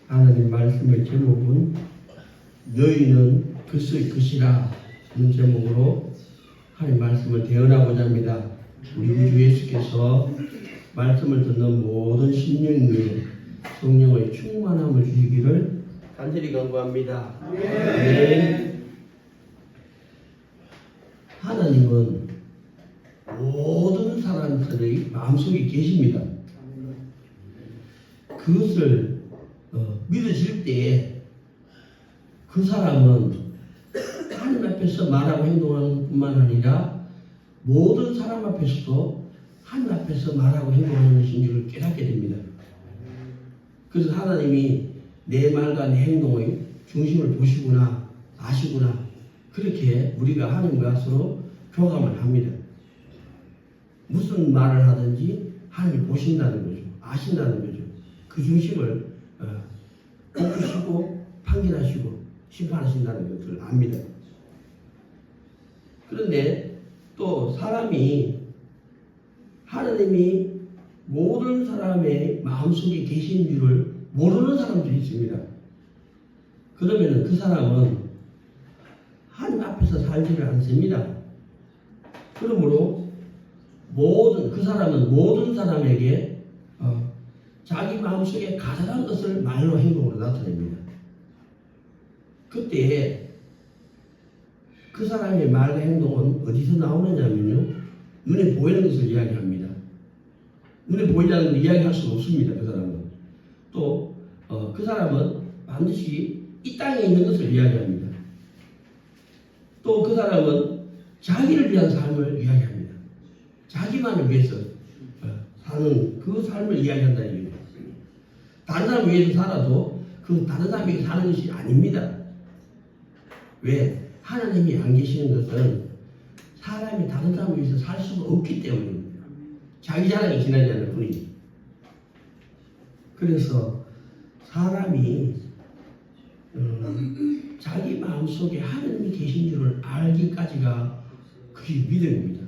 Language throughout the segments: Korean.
하나님 말씀의 제목은 너희는 그리스도의 것이라 는 제목으로 하나님 말씀을 대언하고자 합니다. 우리 주 예수께서 말씀을 듣는 모든 심령에 성령의 충만함을 주시기를 간절히 간구합니다. 네. 하나님은 모든 사람들의 마음속에 계십니다. 그것을 믿으실 때에 그 사람은 하나님 앞에서 말하고 행동하는 뿐만 아니라 모든 사람 앞에서도 하나님 앞에서 말하고 행동하는 것인지를 깨닫게 됩니다. 그래서 하나님이 내 말과 내 행동의 중심을 보시구나, 아시구나, 그렇게 우리가 하나님과 서로 교감을 합니다. 무슨 말을 하든지 하나님이 보신다는 거죠. 아신다는 거죠. 그 중심을 보시고 판결하시고 심판하신다는 것을 압니다. 그런데 또 사람이 하나님이 모든 사람의 마음속에 계신 줄을 모르는 사람도 있습니다. 그러면 그 사람은 하나님 앞에서 살지를 않습니다. 그러므로 그 사람은 모든 사람에게 자기 마음속에 가득한 것을 말로 행동으로 나타냅니다. 그때 그 사람의 말과 행동은 어디서 나오느냐면요, 눈에 보이는 것을 이야기합니다. 눈에 보이지 않는 걸 이야기할 수 없습니다. 그 사람은. 또 그 사람은 반드시 이 땅에 있는 것을 이야기합니다. 또 그 사람은 자기를 위한 삶을 이야기합니다. 자기만을 위해서 사는 그 삶을 이야기한다 이겁니다. 다른 사람 위해서 살아도 그 다른 사람에게 사는 것이 아닙니다. 왜? 하나님이 안 계시는 것은 사람이 다른 사람을 위해서 살 수가 없기 때문입니다. 자기 자랑이 지나지 않을 뿐이지. 그래서 사람이 자기 마음속에 하나님이 계신 줄을 알기까지가 그게 믿음입니다.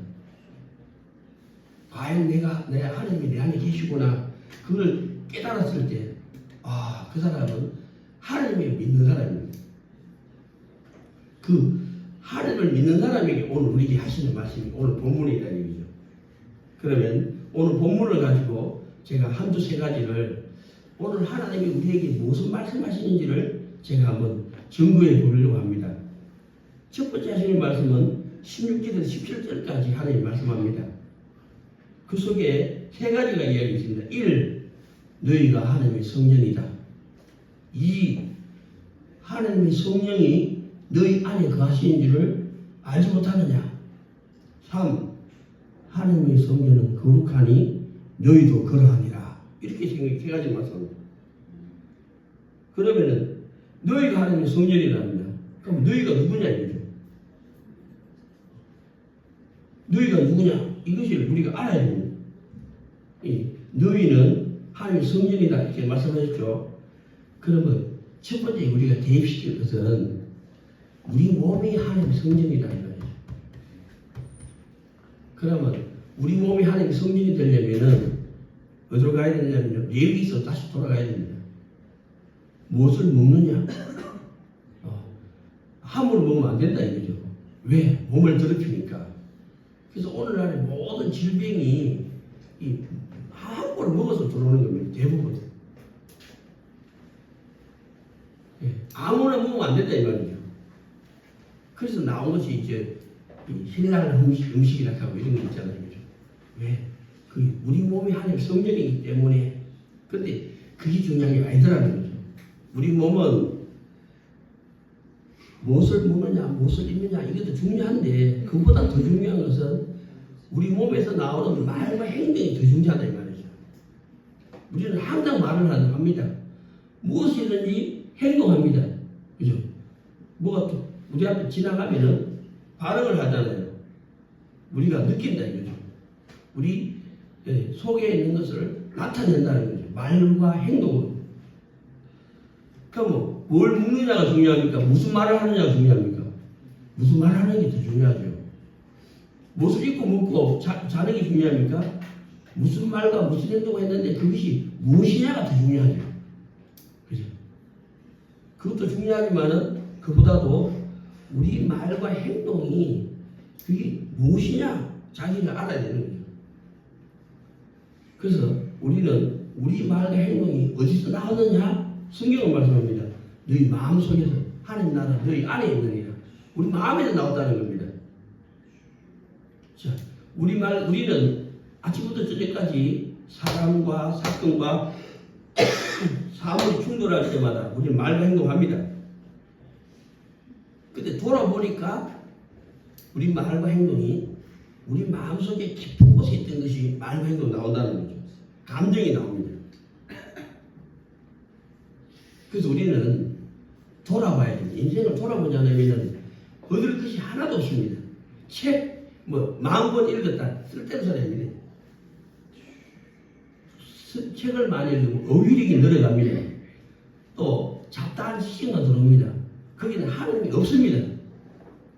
과연 내 하나님이 내 안에 계시구나, 그걸 깨달았을 때, 그 사람은 하나님을 믿는 사람입니다. 그 하나님을 믿는 사람에게 오늘 우리에게 하시는 말씀이 오늘 본문이라는 얘기죠. 그러면 오늘 본문을 가지고 제가 한두 세 가지를 오늘 하나님이 우리에게 무슨 말씀하시는지를 제가 한번 증거해 보려고 합니다. 첫 번째 하시는 말씀은 16절에서 17절까지 하나님이 말씀합니다. 그 속에 세 가지가 이야기 있습니다. 1. 너희가 하나님의 성전이다. 2. 하나님의 성령이 너희 안에 거하시는 줄을 알지 못하느냐. 3. 하나님의 성전은 거룩하니 너희도 그러하니라. 이렇게 세 가지 말씀합니다. 그러면은 너희가 하나님의 성전이랍니다. 그럼 너희가 누구냐 이거죠. 너희가 누구냐 이것을 우리가 알아야 됩니다. 너희는 하나님의 성전이다 이렇게 말씀하셨죠. 그러면 첫 번째 우리가 대입시킬 것은 우리 몸이 하나님의 성전이다 이거예요. 그러면 우리 몸이 하나님의 성전이 되려면은 어디로 가야 되냐면요, 레위기서 다시 돌아가야 됩니다. 무엇을 먹느냐? 함으로 먹으면 안 된다 이거죠. 왜? 몸을 더럽히니까. 그래서 오늘날의 모든 질병이 함부로 먹어서 들어오는 겁니다. 대부분. 아무나 먹으면 안 된다 이 말이죠. 그래서 나온 것이 이제 신랄한 음식이라고 하고 이런 거 있잖아요. 그죠? 왜? 우리 몸이 하나님의 성전이기 때문에. 근데 그게 중요한 게 아니더라는 거죠. 우리 몸은 무엇을 먹느냐, 무엇을 입느냐, 이것도 중요한데, 그보다 더 중요한 것은 우리 몸에서 나오는 말과 행동이 더 중요하다 이 말이죠. 우리는 항상 말을 합니다. 무엇이든지 행동합니다. 그죠? 뭐가 또 우리 앞에 지나가면은 반응을 하잖아요. 우리가 느낀다 이거죠. 우리 속에 있는 것을 나타낸다는 거죠. 말과 행동으로. 그럼 뭘 묻느냐가 중요합니까? 무슨 말을 하느냐가 중요합니까? 무슨 말을 하는 게 더 중요하죠. 무엇을 입고 묻고 자는 게 중요합니까? 무슨 말과 무슨 행동을 했는데 그것이 무엇이냐가 더 중요하죠. 그죠? 그것도 중요하지만은 그보다도 우리 말과 행동이 그게 무엇이냐 자기가 알아야 되는 거죠. 그래서 우리는 우리 말과 행동이 어디서 나오느냐? 성경은 말씀합니다. 너희 마음속에서 하나님 나라 너희 안에 있느니라. 우리 마음에서 나왔다는 겁니다. 자, 우리는 아침부터 저녁까지 사람과 사건과 사물이 충돌할 때마다 우리는 말과 행동합니다. 근데 돌아보니까 우리 말과 행동이 우리 마음속에 깊은 곳에 있던 것이 말과 행동 나온다는 거죠. 감정이 나옵니다. 그래서 우리는 돌아봐야 됩니다. 인생을 돌아보지 않으면 얻을 것이 하나도 없습니다. 책, 만 번 읽었다. 쓸데없는 소리 아닙니다. 책을 많이 읽으면 어휘력이 늘어갑니다. 또 잡다한 지식만 들어옵니다. 거기는 하나님이 없습니다.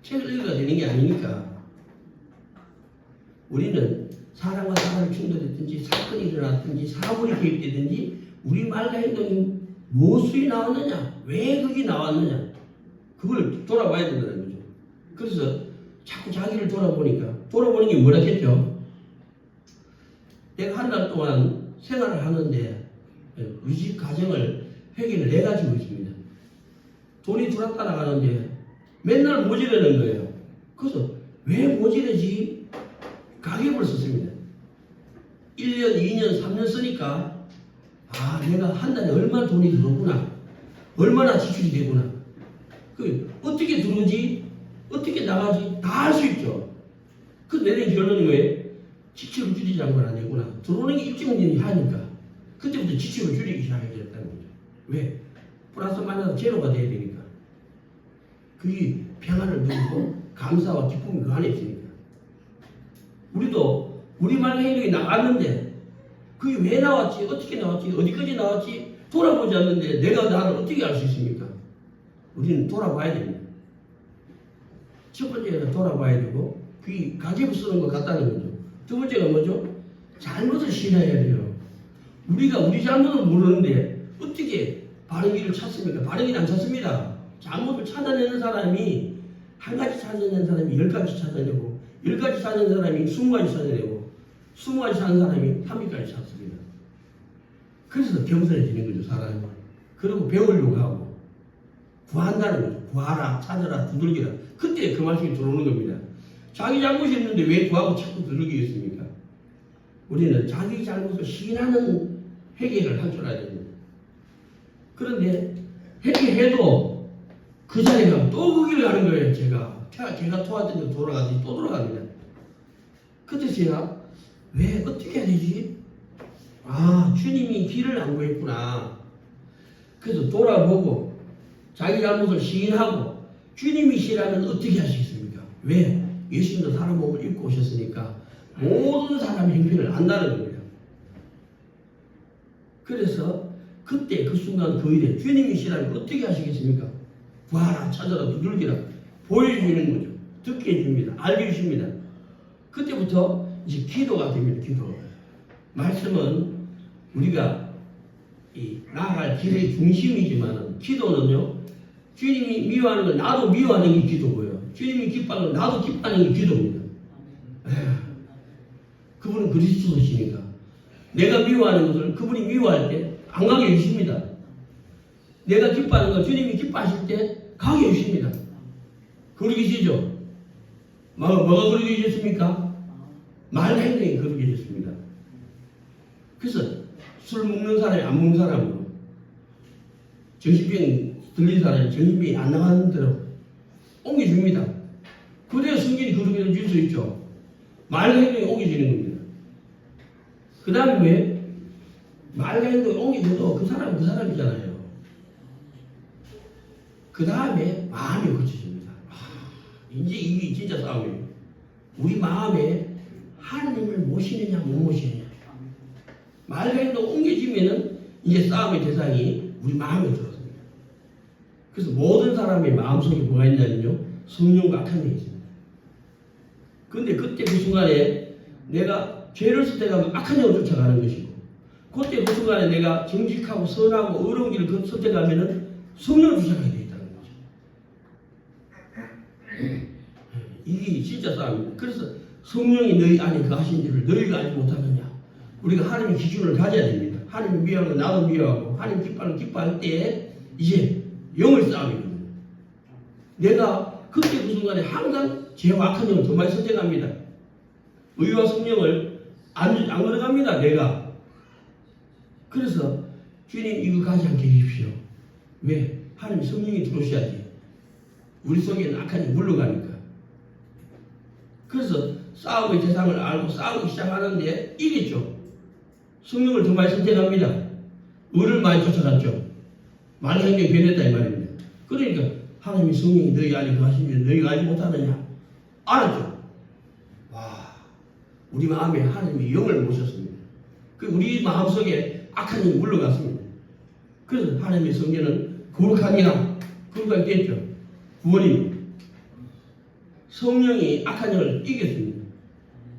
책을 읽어야 되는 게 아니니까. 우리는 사람과 사람이 충돌했든지 사건이 일어났든지 사물이 개입되든지 우리 말과 행동이 무엇이 나왔느냐, 왜 그게 나왔느냐, 그걸 돌아봐야 된다는 거죠. 그래서 자꾸 자기를 돌아보는 게 뭐라겠죠? 내가 한 달 동안 생활을 하는데 우리 집 가정을 회계를 내 가지고 있습니다. 돈이 들어왔다 나가는데 맨날 모자라는 거예요. 그래서 왜 모자라지? 가계부를 썼습니다. 1년, 2년, 3년 쓰니까 내가 한 달에 얼마나 돈이 들어오구나, 얼마나 지출이 되구나, 어떻게 들어오지, 어떻게 나가지 다 알 수 있죠. 그 내린 결론이 왜? 지출을 줄이지 않고는 안 되구나. 들어오는 게 일정이 하니까 그때부터 지출을 줄이기 시작하게 됐다는 거죠. 왜? 플러스 마이너스 제로가 돼야 되니까. 그게 평안을 누리고 감사와 기쁨이 그 안에 있으니까. 우리도 우리 말의 행동이 나왔는데 그게 왜 나왔지? 어떻게 나왔지? 어디까지 나왔지? 돌아보지 않는데 내가 나를 어떻게 알 수 있습니까? 우리는 돌아봐야 됩니다. 첫 번째는 돌아봐야 되고 그게 가계부 쓰는 것 같다는 거죠. 두 번째가 뭐죠? 잘못을 시인해야 돼요. 우리가 우리 잘못을 모르는데 어떻게 바른 길을 찾습니까? 바른 길을 안 찾습니다. 잘못을 찾아내는 사람이 한 가지 찾아내는 사람이 10가지 찾아내고 10가지 찾아내는 사람이 20가지 찾아내고 20가지 찾는 사람이 300가지 찾습니다. 그래서 겸손해지는 거죠, 사람은. 그리고 배우려고 하고 구한다는 거죠. 구하라, 찾아라, 두들기라. 그때 그 말씀이 들어오는 겁니다. 자기 잘못이 있는데 왜 구하고 자꾸 두들기겠습니까? 우리는 자기 잘못을 시인하는 회개를 할 줄 알아야 됩니다. 그런데 회개해도 그 자리에 가면 또 그 길을 가는 거예요. 제가 토하던 데 돌아가더니 또 돌아갑니다. 그때 제가 왜 어떻게 해야 되지? 주님이 길을 안 보였구나. 그래서 돌아보고 자기 잘못을 시인하고 주님이시라면 어떻게 하시겠습니까? 왜? 예수님도 사람 몸을 입고 오셨으니까 모든 사람의 행편을 안다는 겁니다. 그래서 그때 그 순간 그 일에 주님이시라면 어떻게 하시겠습니까? 구하라, 찾아라, 두들기라 보여주시는 거죠. 듣게 해줍니다. 알게 해주십니다. 그때부터 이제 기도가 됩니다. 기도. 말씀은 우리가 나아갈 길의 중심이지만 기도는요, 주님이 미워하는 건 나도 미워하는 게 기도고요. 주님이 기뻐하는 건 나도 기뻐하는 게 기도입니다. 그분은 그리스도시니까 내가 미워하는 것을 그분이 미워할 때 안 가게 해주십니다. 내가 기뻐하는 거 주님이 기뻐하실 때 가게 해주십니다. 그러게 계시죠? 뭐가 그러게 계셨습니까? 말과 행동이 그러게 계셨습니다. 그래서 술 먹는 사람이 안 먹는 사람으로, 정신병 들린 사람이 정신병이 안 나가는 대로 옮겨줍니다. 그래야 승진이 그렇게 줄 수 있죠. 말과 행동이 옮겨지는 겁니다. 그 다음에 왜? 말과 행동이 옮겨져도 그 사람은 그 사람이잖아요. 그 다음에 마음이 고쳐집니다. 이제 이게 진짜 싸움이에요. 우리 마음에 하나님을 모시느냐 못 모시느냐. 말과 행동 옮겨지면은 이제 싸움의 대상이 우리 마음에 들어섭니다. 그래서 모든 사람의 마음속에 뭐가 있냐면요, 성령과 악한 영이 있습니다. 근데 그때 그 순간에 내가 죄를 쓸 때가 악한 영을 쫓아가는 것이고, 그때 그 순간에 내가 정직하고 선하고 의로운 길을 선택하면은 성령을 주장하게 되어 있다는 거죠. 이게 진짜 싸움입니다. 그래서 성령이 너희 안에 거하신 줄을 너희가 알지 못하느냐. 우리가 하나님의 기준을 가져야 됩니다. 하나님 미워하고 나도 미워하고 하나님 기뻐하는 기뻐할 때 이제 영을 싸움이거든요. 내가 그때 그 순간에 항상 죄와 악한 영을 더 많이 선택합니다. 의와 성령을 안 걸어갑니다. 내가. 그래서 주님 이거 가지 않게 해주십시오. 왜? 하나님 성령이 들어오셔야지. 우리 속에는 악한 영이 물러가니까. 그래서 싸움의 대상을 알고 싸우기 시작하는데 이겠죠. 성령을 더 많이 선택합니다. 의를 많이 쫓아갔죠. 많은 성경이 변했다 이 말입니다. 그러니까 하나님의 성령이 너희 안에 거하신 줄 너희가 알지 못하느냐. 알았죠. 와, 우리 마음에 하나님의 영을 모셨습니다. 그 우리 마음속에 악한 영이 물러갔습니다. 그래서 하나님의 성령은 거룩하니라. 거룩하게 됐죠. 구원입니다. 성령이 악한 영을 이겼습니다.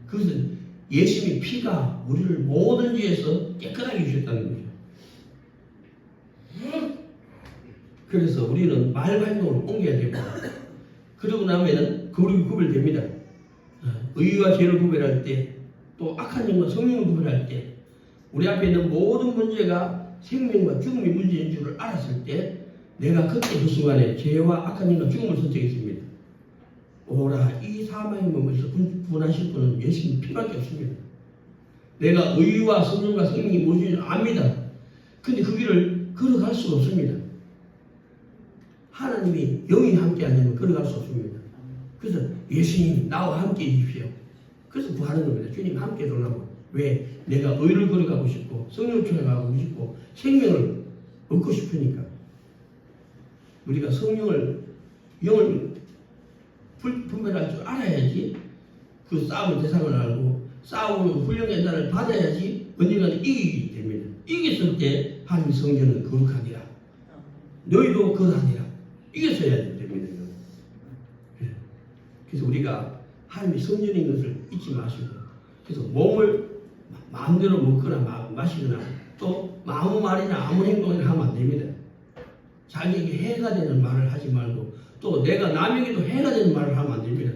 그것은 예수님의 피가 우리를 모든 죄에서 깨끗하게 주셨다는 거죠. 그래서 우리는 말과 행동을 옮겨야 됩니다. 그러고 나면은 거룩이 구별됩니다. 의와 죄를 구별할 때, 또 악한 영과 성령을 구별할 때, 우리 앞에 있는 모든 문제가 생명과 죽음의 문제인 줄을 알았을 때, 내가 그때 그 순간에 죄와 악한 영과 죽음을 선택했습니다. 오라, 이 사망의 몸에서 구원하실 분은 예수님 피밖에 없습니다. 내가 의와 성령과 생명이 무엇인지 압니다. 근데 그 길을 걸어갈 수가 없습니다. 하나님이 영이 함께 하냐면 걸어갈 수 없습니다. 그래서 예수님 나와 함께 해주십시오. 그래서 구하는 겁니다. 주님 함께 해달라고. 왜? 내가 의를 걸어가고 싶고 성령을 찾아가고 싶고 생명을 얻고 싶으니까. 우리가 성령을 영을 분별할 줄 알아야지 그 싸움의 대상을 알고 싸우는 훈련의 날을 받아야지 언젠가는 이기게 됩니다. 이겼을 때 하나님의 성전은 거룩하니라. 너희도 거룩하니라. 이겼어야 됩니다. 그래서 우리가 하나님의 성전인 것을 잊지 마시고, 그래서 몸을 마음대로 먹거나 마시거나 또 아무 말이나 아무 행동이나 하면 안 됩니다. 자기에게 해가 되는 말을 하지 말고 또 내가 남에게도 해가 되는 말을 하면 안 됩니다.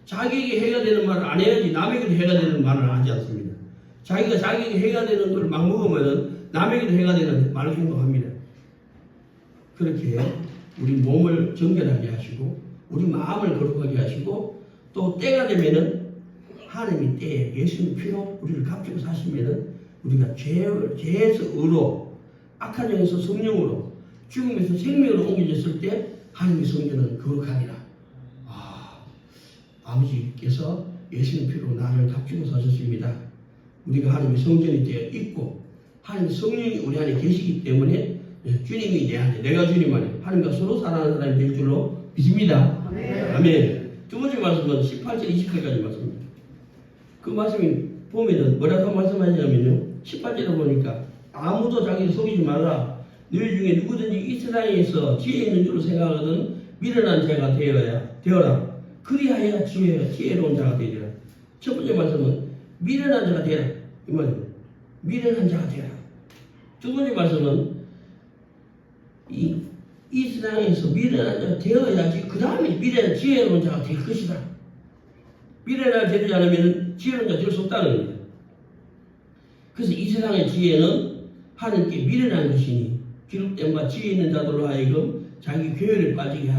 자기에게 해가 되는 말을 안 해야지 남에게도 해가 되는 말을 하지 않습니다. 자기가 자기에게 해가 되는 걸 막 먹으면 남에게도 해가 되는 말을 행동합니다. 그렇게 우리 몸을 정결하게 하시고 우리 마음을 거룩하게 하시고 또 때가 되면은 하나님이 때에 예수님 피로 우리를 값지고 사시면은 우리가 죄에서 의로 악한 영에서 성령으로 죽음에서 생명으로 옮겨졌을 때 하나님의 성전은 거룩하니라. 아버지께서 예수님 피로 나를 값지고 사셨습니다. 우리가 하나님의 성전이 되어 있고 하나님의 성령이 우리 안에 계시기 때문에 주님이 내 안에 내가 주님 안에 하나님과 서로 사랑하는 사람이 될 줄로 믿습니다. 아멘. 두 번째 말씀은 18절 20절까지 말씀입니다. 그 말씀이 보면은 뭐라고 말씀하시냐면요, 18절에 보니까 아무도 자기를 속이지 말라. 너희 중에 누구든지 이 세상에서 지혜 있는 줄로 생각하거든 미련한 자가 되어라. 그리하여 지혜로운 자가 되리라. 첫 번째 말씀은 미련한 자가 되라. 이 말입니다. 미련한 자가 되라. 두 번째 말씀은 이 세상에서 미련한 자가 되어야지 그 다음에 지혜로운 자가 될 것이다. 미련한 자가 되지 않으면 지혜로운 자가 될 수 없다는 겁니다. 그래서 이 세상의 지혜는 하나님께 미련한 것이니 기록된 바 지혜 있는 자들로 하여금 자기 교회를 빠지게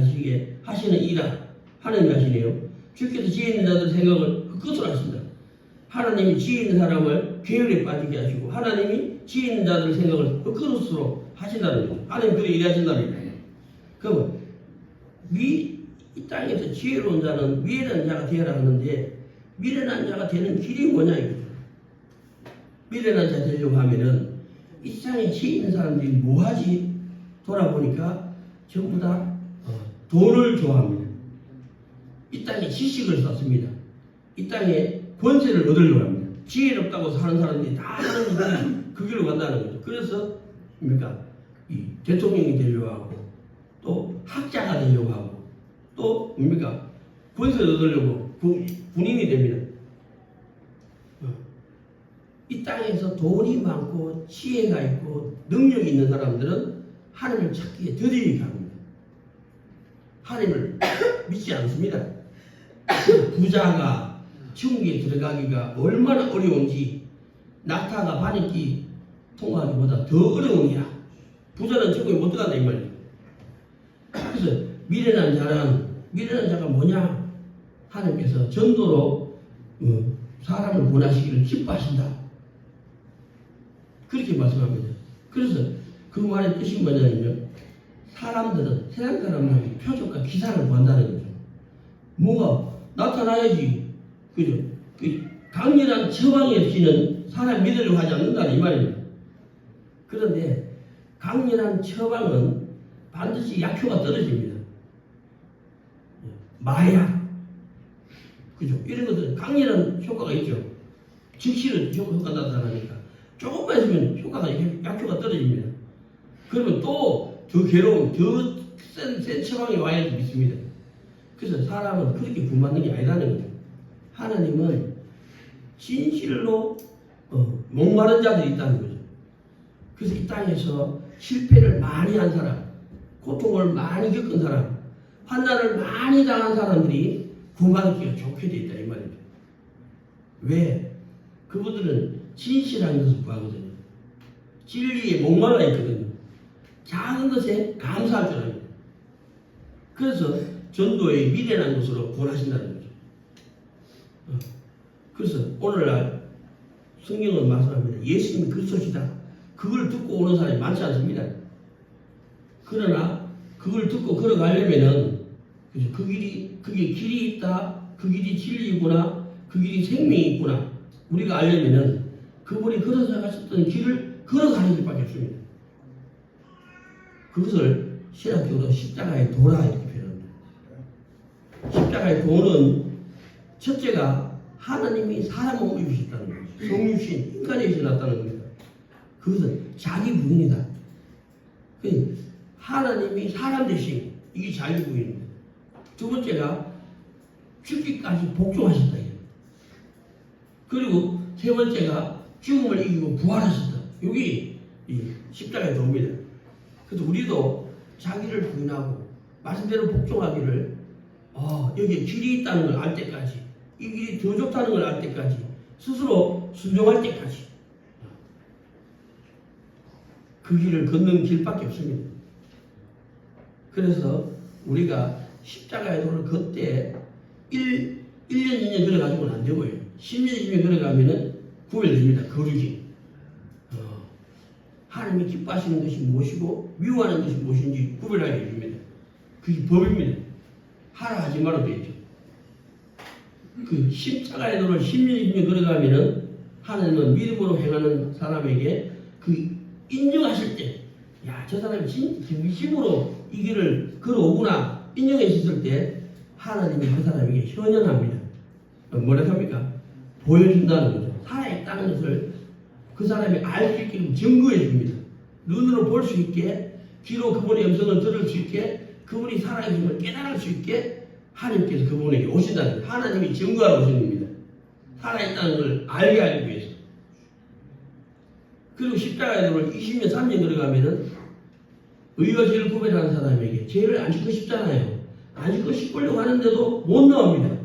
하시는 이라 하나님이 하시네요. 주께서 지혜 있는 자들 생각을 끝으로 하신다. 하나님이 지혜 있는 사람을 계율에 빠지게 하시고 하나님이 지혜 있는 자들 생각을 끝으로 하신다는 거예요. 하나님 그렇게 일하신다는 거예요. 그럼 이 땅에서 지혜로운 자는 미련한 자가 되어라 하는데 미련한 자가 되는 길이 뭐냐 이거죠. 미련한 자 되려고 하면은 이 세상에 지혜 있는 사람들이 뭐하지? 돌아보니까 전부 다 돈을 좋아합니다. 이 땅에 지식을 쌓습니다. 이 땅에 권세를 얻으려고 합니다. 지혜롭다고 사는 사람들이 다 하는 그 길로 간다는 거죠. 그래서 뭡니까? 이 대통령이 되려고 하고 또 학자가 되려고 하고 또 뭡니까? 권세를 얻으려고 군인이 됩니다. 이 땅에서 돈이 많고 지혜가 있고 능력이 있는 사람들은 하나님을 찾기에 더디게 합니다. 하나님을 믿지 않습니다. 부자가 지옥에 들어가기가 얼마나 어려운지 낙타가 바퀴 통과하기보다 더 어려우니라. 부자는 지옥에 못 들어간다 이 말이에요. 그래서 미련한 자가 뭐냐? 하나님께서 전도로 사람을 보내시기를 기뻐하신다. 그렇게 말씀합니다. 그래서 그 말의 뜻이 뭐냐면요. 사람들은 세상 사람들이 표적과 기사를 구한다는 거죠. 뭐가 나타나야지. 그죠? 그 강렬한 처방이 없이는 사람 믿으려고 하지 않는다는 이 말입니다. 그런데 강렬한 처방은 반드시 약효가 떨어집니다. 마약, 그죠? 이런 것들은 강렬한 효과가 있죠. 즉시로 효과가 나타나니까 조금만 있으면 약효가 떨어집니다. 그러면 또 더 괴로운, 더 센 처방이 와야 믿습니다. 그래서 사람은 그렇게 구원받는 게 아니라는 거죠. 하나님은 진실로 목마른 자들이 있다는 거죠. 그래서 이 땅에서 실패를 많이 한 사람, 고통을 많이 겪은 사람, 환난을 많이 당한 사람들이 구원받기가 좋게 돼 있다 이 말이죠. 왜? 그분들은 진실한 것을 구하거든요. 진리에 목말라 있거든요. 작은 것에 감사할 줄 압니다. 그래서 전도의 미련한 것으로 구원하신다는 거죠. 그래서 오늘날 성경은 말씀합니다. 예수님이 그리스도시다. 그걸 듣고 오는 사람이 많지 않습니다. 그러나 그걸 듣고 걸어가려면은 그 그게 길이 있다. 그 길이 진리이구나. 그 길이 생명이 있구나. 우리가 알려면은 그분이 걸어서 가셨던 길을 걸어가는 길밖에 없습니다. 그것을 신학적으로 십자가의 도라 이렇게 표현합니다. 십자가의 도는 첫째가 하나님이 사람 몸을 입으셨다는 거죠. 성육신, 인간의 입이 났다는 겁니다. 그것은 자기 부인이다. 하나님이 사람 되신 이게 자기 부인입니다. 두 번째가 죽기까지 복종하셨다. 그리고 세 번째가 죽음을 이기고 부활하셨다. 이게 십자가의 도입니다. 그래서 우리도 자기를 부인하고 말씀대로 복종하기를 여기에 길이 있다는 걸 알 때까지, 이 길이 더 좋다는 걸 알 때까지, 스스로 순종할 때까지 그 길을 걷는 길밖에 없습니다. 그래서 우리가 십자가의 도를 걷되 1년, 2년 걸어가지고는 안 되고요. 10년, 20년 걸어가면은 구별됩니다. 거룩이. 하나님이 기뻐하시는 것이 무엇이고 미워하는 것이 무엇인지 구별하게 됩니다. 그게 법입니다. 하라 하지 말아도 되죠. 그 십자가의 도를 10년, 20년 걸어가면은 하나님은 믿음으로 행하는 사람에게 그 인정하실 때, 야, 저 사람이 진심으로 이 길을 걸어오구나 인정했을 때 하나님이 그 사람에게 현현합니다. 뭐라 합니까? 보여준다는 거죠. 살아있다는 것을 그 사람이 알 수 있게 증거해 줍니다. 눈으로 볼 수 있게, 귀로 그분의 음성을 들을 수 있게, 그분이 살아있음을 깨달을 수 있게 하나님께서 그분에게 오신다는 거예요. 하나님이 증거하러 오신 겁니다. 살아있다는 걸 알게 하기 위해서. 그리고 십자가의 도를 20년, 3년 걸어가면은 의와 죄를 구별하는 사람에게 죄를 안 짓고 싶잖아요. 안 짓고 싶으려고 하는데도 못 나옵니다.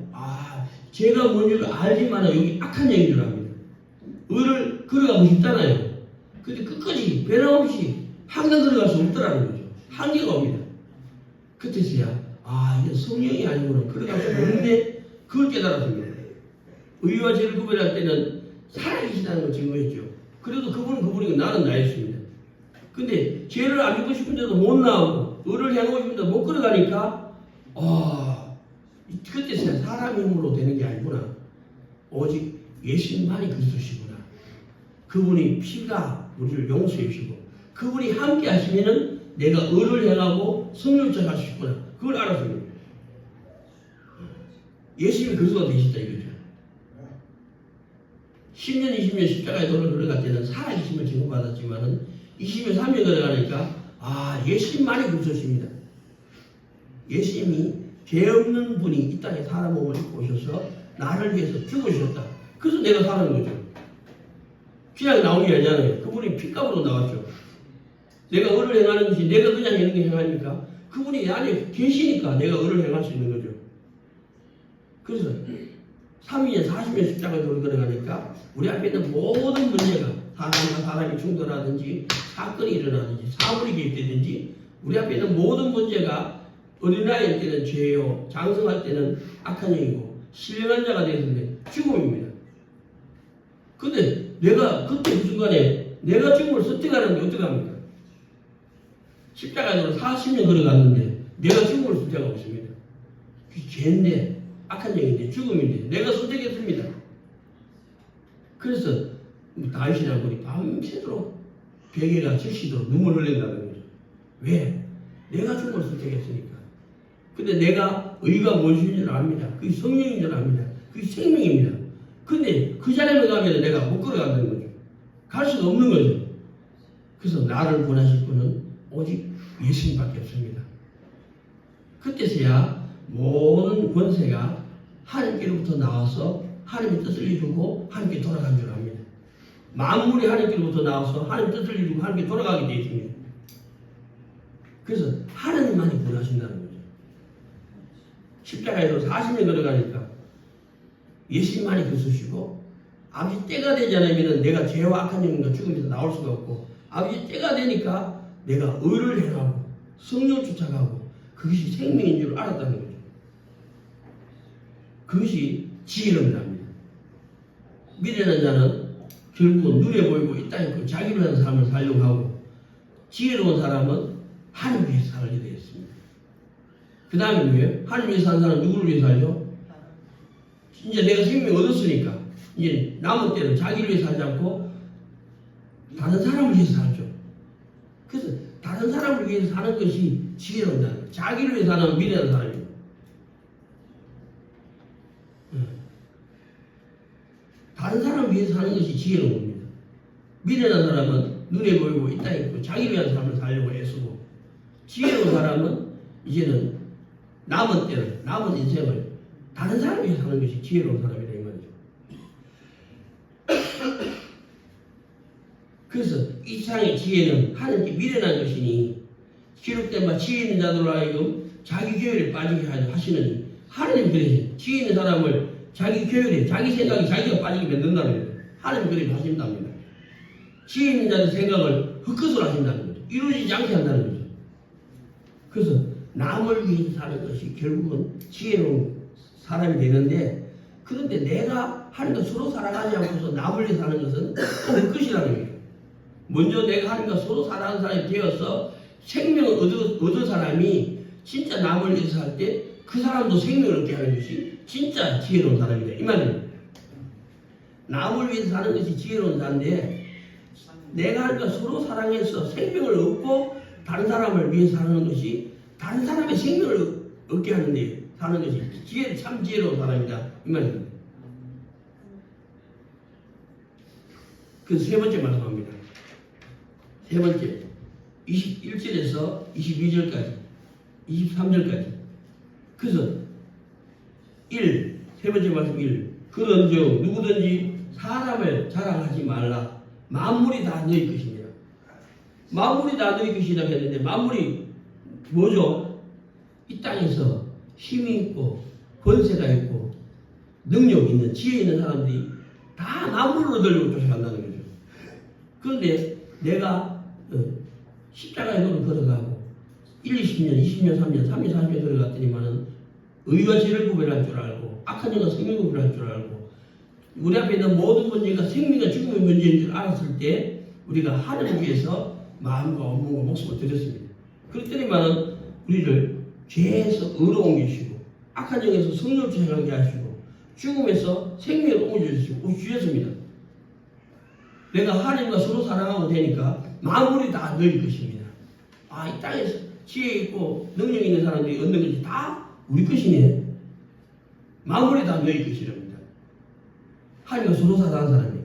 죄가 뭔지를 알지만 여기 악한 얘기인 줄 압니다. 의를 걸어가고 싶잖아요. 근데 끝까지 변함없이 항상 걸어갈 수 없더라는 거죠. 한계가 옵니다. 그때서야 이게 성령이 아니고는 걸어갈 수 없는데 그걸 깨달았습니다. 의와 죄를 구별할 때는 살아계시다는 걸 증거했죠. 그래도 그분은 그분이고 나는 나였습니다. 근데 죄를 안 짓고 싶은데도 못 나오고 의를 향하고 싶은데도 못 걸어가니까 그때서야 사람의 힘으로 되는 게 아니구나. 오직 예수님만이 그리스도시구나. 그분이 피가 우리를 용서해 주시고 그분이 함께 하시면은 내가 의를 행하고 성령을 할 수 있구나. 그걸 알았습니다. 예수님이 그리스도가 되시다 이거죠. 10년, 20년 십자가의 도를 걸어갈 때는 살아계심을 증거받았지만은 20년, 3년 걸어가니까 예수님만이 그리스도십니다. 예수님이 죄 없는 분이 이 땅에 사람 몸을 입고 오셔서 나를 위해서 죽으셨다. 그래서 내가 사는 거죠. 그냥 나온 게 아니잖아요. 그분이 피값으로 나왔죠. 내가 을을 행하는 것이 내가 그냥 행하니까 그분이 내 안에 계시니까 내가 을을 행할 수 있는 거죠. 그래서 30년, 40년 십자가에 걸어가니까 우리 앞에 있는 모든 문제가 사람과 사람이 충돌하든지 사건이 일어나든지 사물이 개입되든지 우리 앞에 있는 모든 문제가 어린아이일 때는 죄요, 장성할 때는 악한 영이고 신령한 자가 되는데 죽음입니다. 근데 내가 그때 그 순간에 내가 죽음을 선택하는 게 어떡합니까? 십자가에 40년 걸어갔는데 내가 죽음을 선택하고 있습니다. 죄인데 악한 영인데 죽음인데 내가 선택했습니다. 그래서 다윗이라는 분이 밤새도록 베개가 질시도록 눈물 흘린다는 거죠. 왜? 내가 죽음을 선택했으니까. 근데 내가 의가 무엇인 줄 압니다. 그게 성령인 줄 압니다. 그게 생명입니다. 근데 그 자리에 가면 내가 못 걸어간다는 거죠. 갈 수가 없는 거죠. 그래서 나를 구원하실 분은 오직 예수님밖에 없습니다. 그때서야 모든 권세가 하나님께로부터 나와서 하나님의 뜻을 이루고 하나님께 돌아간 줄 압니다. 만물이 하나님께로부터 나와서 하나님의 뜻을 이루고 하나님께 돌아가게 되어 있습니다. 그래서 하나님만이 구원하신다는 거죠. 십자가에서 40년 걸어가니까 예수님만이 그쓰시고 아버지 때가 되지 않으면 내가 죄와 악한 영과 죽음에서 나올 수가 없고 아버지 때가 되니까 내가 의를 행하고 성령을 쫓아가고 그것이 생명인 줄 알았다는 거죠. 그것이 지혜롭답니다. 미련한 자는 결국은 눈에 보이고 이 땅에 그 자기를 위한 삶을 살려고 하고 지혜로운 사람은 하나님 위해서 살게 되었습니다. 그 다음에 뭐예요? 하나님 위해서 사는 사람은 누구를 위해서 살죠? 이제 내가 생명 얻었으니까 이제 남은 때는 자기를 위해서 살지 않고 다른 사람을 위해서 살죠. 그래서 다른 사람을 위해서 사는 것이 지혜로운 사람이에요. 자기를 위해서 사는 미련한 사람이에요. 다른 사람을 위해서 사는 것이 지혜로운 겁니다. 미련한 사람은 눈에 보이고 이 땅에 있고 자기를 위한 삶을 살려고 애쓰고 지혜로운 사람은 이제는 남은 때를 남은 인생을 다른 사람을 위해서 사는 것이 지혜로운 사람이다 이 말이죠. 그래서 이 세상의 지혜는 하나님께 미련한 것이니 기록된 바 지혜 있는 자들로 하여금 자기 교율에 빠지게 하시느니 하나님 그러세요. 지혜 있는 사람을 자기 교율에 자기 생각이 자기가 빠지게 만든다는 거예요. 하나님 그렇게 하신답니다. 지혜 있는 자들 생각을 헛것으로 하신다는 거죠. 이루어지지 않게 한다는 거죠. 그래서 남을 위해서 사는 것이 결국은 지혜로운 사람이 되는데 그런데 내가 하나님과 서로 살아가지 않고서 남을 위해서 사는 것은 또 헛것이라는 거예요. 먼저 내가 하나님과 서로 살아가는 사람이 되어서 생명을 얻은 사람이 진짜 남을 위해서 살 때 그 사람도 생명을 얻게 하는 것이 진짜 지혜로운 사람이다 이 말입니다. 남을 위해서 사는 것이 지혜로운 사람인데 내가 하니까 서로 사랑해서 생명을 얻고 다른 사람을 위해서 사는 것이 다른 사람의 생명을 얻게 하는데 사는 것이 참 지혜로운 사람이다 이 말입니다. 그래서 세 번째 말씀합니다. 세 번째 21절에서 22절까지 23절까지 그래서 세 번째 말씀 1 그런즉 누구든지 사람을 자랑하지 말라. 만물이 다 너희 것입니다. 만물이 다 너희 것이라 했는데 만물이 뭐죠? 이 땅에서 힘이 있고 권세가 있고 능력 있는 지혜 있는 사람들이 다 만물을 얻으려고 쫓아간다는 거죠. 그런데 내가 십자가에 걸어가고 1, 20년, 20년, 3년, 40년 걸어갔더니만은 의와 죄를 구별할 줄 알고 악한 영과 생명을 구별할 줄 알고 우리 앞에 있는 모든 문제가 생명과 죽음의 문제인 줄 알았을 때 우리가 하나님 위해서 마음과 온몸과 목숨을 드렸습니다. 그랬더니만은 우리를 죄에서 의로 옮기시고 악한 영에서 성령을 쫓아가게 하시고 죽음에서 생명을 옮겨주셨습니다. 내가 하나님과 서로 사랑하고 되니까 만물이 다 너희 것입니다. 이 땅에서 지혜 있고 능력 있는 사람들이 얻는 것이 다 우리 것이네. 만물이 다 너희 것이랍니다. 하나님과 서로 사랑하는 사람에게.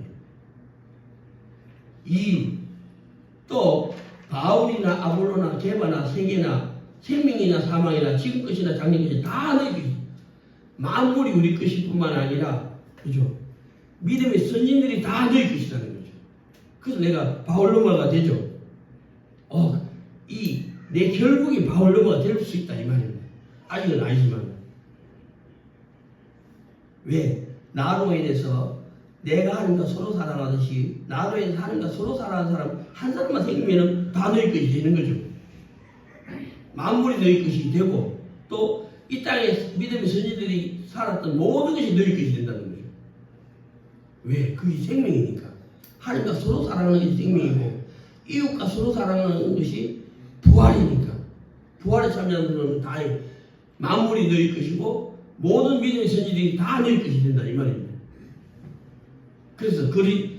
또 바울이나 아볼로나 게바나 세계나 생명이나 사망이나 지금 것이나 작년 것이 다 너희 것이. 만물이 우리 것일 뿐만 아니라 그죠? 믿음의 선진들이 다 너희 것이라는 거죠. 그래서 내가 바울로마가 되죠. 내 결국이 바울로가 될 수 있다 이 말입니다. 아직은 아니지만. 왜? 나로 인해서 내가 하는가 서로 사랑하듯이 나로 인해서 하는가 서로 사랑하는 사람 한 사람만 생기면 다 너희 것이 되는 거죠. 만물이 너희 것이 되고 또 이 땅에 믿음의 선지들이 살았던 모든 것이 너희 것이 된다는 거죠. 왜? 그게 생명이니까. 하나님과 서로 사랑하는 것이 생명이고 이웃과 서로 사랑하는 것이 부활이니까. 부활에 참여하는 분은 다 만물이 너희 것이고 모든 믿음의 선지들이 다 너희 것이 된다 이 말입니다. 그래서 글이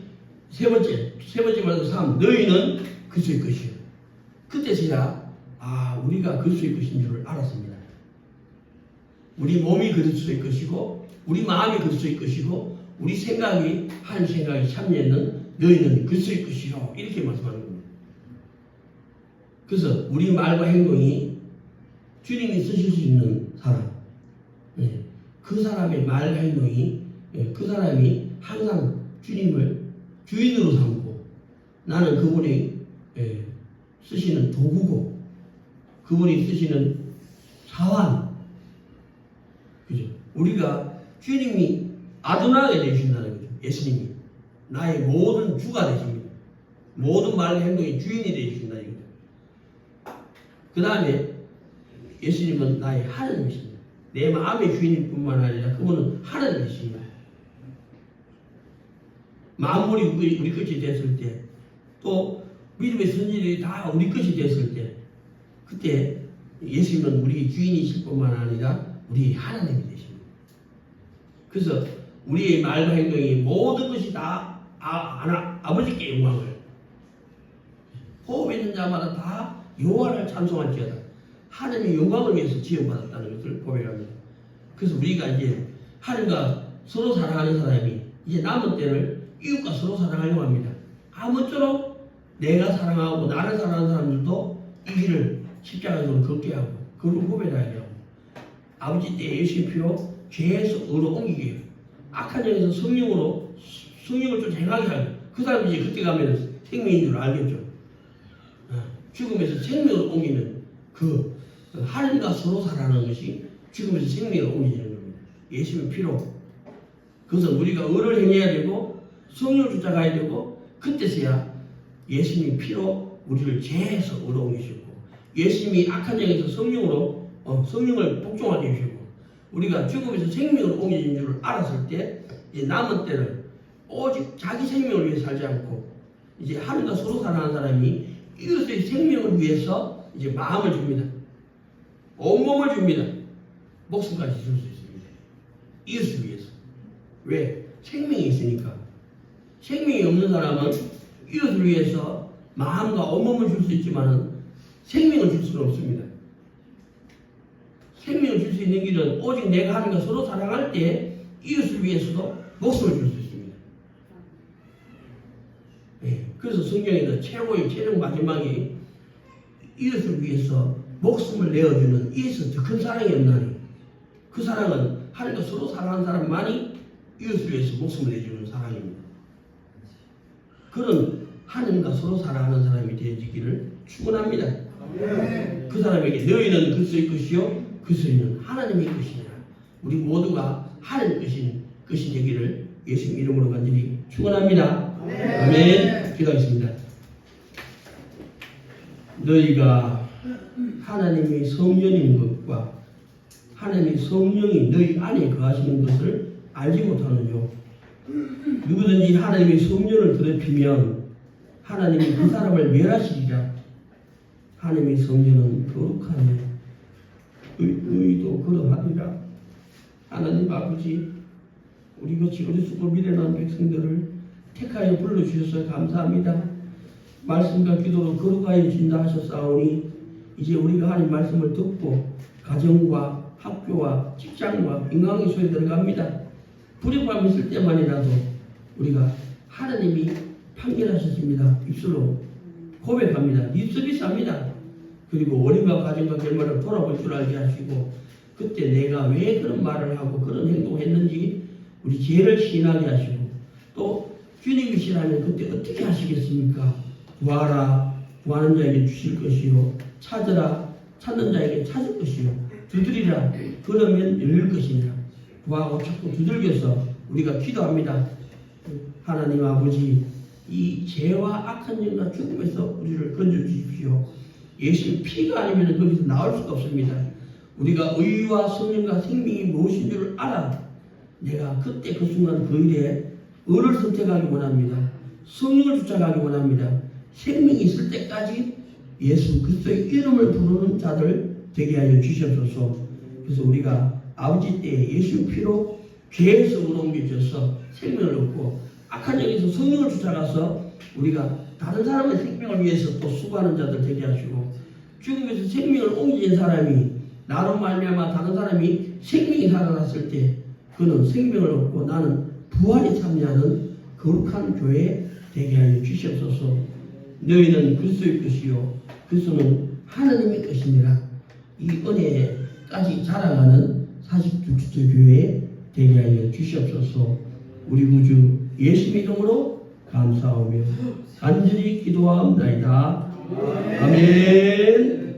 세 번째 말도 3 너희는 그리스도의 것이요. 그때서야 우리가 그리스도의 것인 줄을 알았습니다. 우리 몸이 그리스도의 것이고 우리 마음이 그리스도의 것이고 우리 생각이 한 생각에 참여했는 너희는 그리스도의 것이요 이렇게 말씀하는 겁니다. 그래서 우리 말과 행동이 주님이 쓰실 수 있는 사람, 그 사람의 말과 행동이 그 사람이 항상 주님을 주인으로 삼고 나는 그분이 쓰시는 도구고 그분이 쓰시는 사환, 그죠? 우리가 주님이 아도나게 되신다는 거죠. 예수님이 나의 모든 주가 되십니다. 모든 말과 행동의 주인이 되신다 이거죠. 그 다음에 예수님은 나의 하나님이십니다. 내 마음의 주인일 뿐만 아니라 그분은 하나님이십니다. 만물이 우리 것이 됐을 때 또 믿음의 선지들이 다 우리 것이 됐을 때 그때 예수님은 우리 주인이실 뿐만 아니라 우리 하나님이 되십니다. 그래서 우리의 말과 행동이 모든 것이 다 아버지께 영광을 호흡 있는 자마다 다 여호와를 찬송할지어다. 하나님의 영광을 위해서 지음받았다는 것을 고백합니다. 그래서 우리가 이제 하나님과 서로 사랑하는 사람이 이제 남은 때를 이웃과 서로 사랑하려고 합니다. 아무쪼록 내가 사랑하고 나를 사랑하는 사람들도 이 길을 십자가적으로 걷게 하고 그를 후배하게 하고 아버지 때 예수의 피로 죄에서 의로 옮기게 해요. 악한 영에서 성령을 좀 행하게 하고 그 사람이 이제 그때 가면 생명인 줄 알겠죠. 죽음에서 생명을 옮기는 그 하나님과 서로 사랑하는 것이 죽음에서 생명을 옮기는 겁니다. 예수의 피로. 그래서 우리가 의를 행해야 되고 성령을 쫓아가야 되고 그때서야 예수님의 피로 우리를 죄에서 의로 옮기시고 예수님이 악한 영에서 성령을 복종하게 해주시고 우리가 죽음에서 생명을 옮겨진 줄을 알았을 때 이제 남은 때를 오직 자기 생명을 위해 살지 않고 이제 하나님과 서로 사랑하는 사람이 이웃의 생명을 위해서 이제 마음을 줍니다. 온몸을 줍니다. 목숨까지 줄 수 있습니다. 이웃을 위해서. 왜? 생명이 있으니까. 생명이 없는 사람은 이웃을 위해서 마음과 온몸을 줄 수 있지만 생명을 줄 수는 없습니다. 생명을 줄 수 있는 길은 오직 내가 하나님과 서로 사랑할 때 이웃을 위해서도 목숨을 줄 수 있습니다. 그래서 성경에서 최종 마지막에 이웃을 위해서 목숨을 내어주는 이에서 더 큰 사랑이 없나니 그 사랑은 하나님과 서로 사랑하는 사람만이 이웃을 위해서 목숨을 내주는 사랑입니다. 그런 하나님과 서로 사랑하는 사람이 되어지기를 축원합니다. 그 사람에게 너희는 그리스도의 것이요 그리스도는 하나님의 것이니라. 우리 모두가 하나님 것이 되기를 예수님 이름으로 간절히 축원합니다. 아멘. 기도하겠습니다. 너희가 하나님의 성전인 것과 하나님의 성령이 너희 안에 거하시는 것을 알지 못하느뇨. 누구든지 하나님의 성전을 더럽히면 하나님이 그 사람을 멸하시리라. 하나님의 성전은 거룩하네. 너희도 그러하리라. 하나님 아버지, 우리같이 어리석고 미련한 백성들을 택하여 불러주셔서 감사합니다. 말씀과 기도로 거룩하여 진다 하셨사오니 이제 우리가 하나님 말씀을 듣고 가정과 학교와 직장과 인간의 소에 들어갑니다. 불협화음 있을 때만이라도 우리가 하나님이 판결하셨습니다. 입술로 고백합니다. 립서비스합니다. 그리고 어린과 가정과 결말을 돌아볼 줄 알게 하시고 그때 내가 왜 그런 말을 하고 그런 행동을 했는지 우리 죄를 시인하게 하시고 또 주님이시라면 그때 어떻게 하시겠습니까? 구하라. 구하는 자에게 주실 것이요 찾으라 찾는 자에게 찾을 것이요 두드리라 그러면 열릴 것이니라. 구하고 찾고 두들겨서 우리가 기도합니다. 하나님 아버지, 이 죄와 악한 영과 죽음에서 우리를 건져주십시오. 예수의 피가 아니면 거기서 나올 수가 없습니다. 우리가 의와 성령과 생명이 무엇인 줄 알아. 내가 그때 그 순간 그 일에 의를 선택하기 원합니다. 성령을 쫓아가기 원합니다. 생명이 있을 때까지 예수 그리스도의 이름을 부르는 자들 되게 하여 주시옵소서. 그래서 우리가 아버지 때 예수 피로 죄에서 의로움져서 생명을 얻고 악한 영에서 성령을 쫓아가서 우리가 다른 사람의 생명을 위해서 또 수고하는 자들 되게 하시고 죽음에서 생명을 옮긴 사람이 나로 말미암아 다른 사람이 생명이 살아났을 때 그는 생명을 얻고 나는 부활에 참여하는 거룩한 교회 되게 하여 주시옵소서. 너희는 그리스도의 것이요 그리스도는 하나님의 것이니라. 이 은혜까지 자라가는 42주째 교회 되게 하여 주시옵소서. 우리 구주 예수의 이름으로 감사하며 간절히 기도하옵나이다. 아멘.